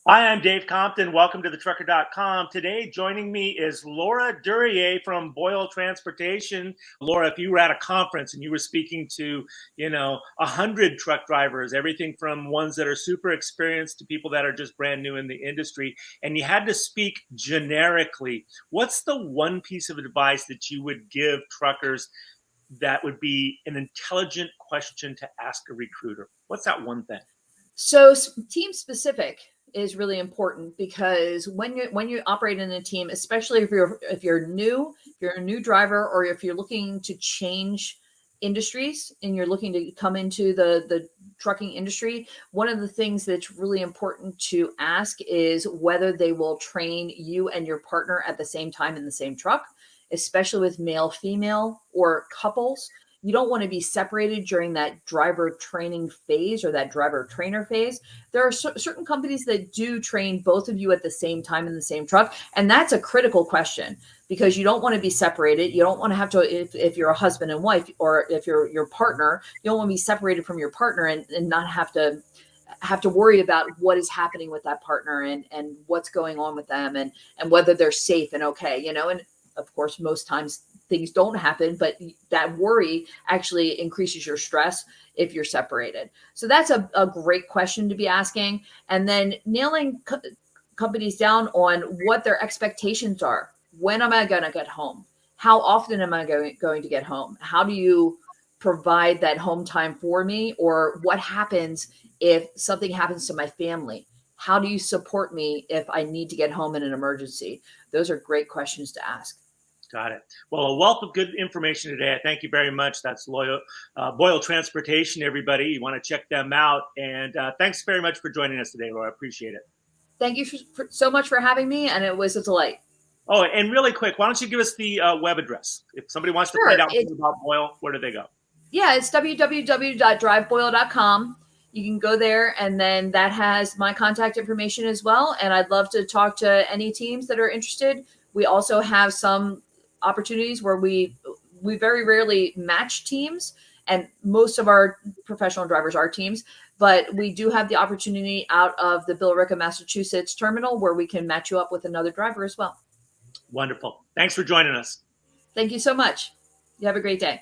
Hi, I'm Dave Compton. Welcome to thetrucker.com. Today, joining me is Laura Durier from Boyle Transportation. Laura, if you were at a conference and you were speaking to, 100 truck drivers, everything from ones that are super experienced to people that are just brand new in the industry, and you had to speak generically, what's the one piece of advice that you would give truckers that would be an intelligent question to ask a recruiter? What's that one thing? So team specific is really important because when you operate in a team, especially if you're a new driver, or if you're looking to change industries and you're looking to come into the trucking industry, one of the things that's really important to ask is whether they will train you and your partner at the same time in the same truck, especially with male female or couples. You don't want to be separated during that driver training phase or that driver trainer phase. There are certain companies that do train both of you at the same time in the same truck. And that's a critical question because you don't want to be separated. You don't want to have to, if you're a husband and wife, or if you're your partner, you don't want to be separated from your partner and not have to worry about what is happening with that partner and what's going on with them and whether they're safe and okay, and of course, most times things don't happen, but that worry actually increases your stress if you're separated. So that's a great question to be asking. And then nailing companies down on what their expectations are. When am I going to get home? How often am I going to get home? How do you provide that home time for me? Or what happens if something happens to my family? How do you support me if I need to get home in an emergency? Those are great questions to ask. Got it. Well, a wealth of good information today. Thank you very much. That's Boyle Transportation, everybody. You want to check them out. And thanks very much for joining us today, Laura. I appreciate it. Thank you so much for having me, and it was a delight. Oh, and really quick, why don't you give us the web address? If somebody wants to find out more about Boyle, where do they go? Yeah, it's www.driveboyle.com. You can go there, and then that has my contact information as well. And I'd love to talk to any teams that are interested. We also have some opportunities where we very rarely match teams, and most of our professional drivers are teams, but we do have the opportunity out of the Billerica, Massachusetts terminal where we can match you up with another driver as well. Wonderful. Thanks for joining us. Thank you so much. You have a great day.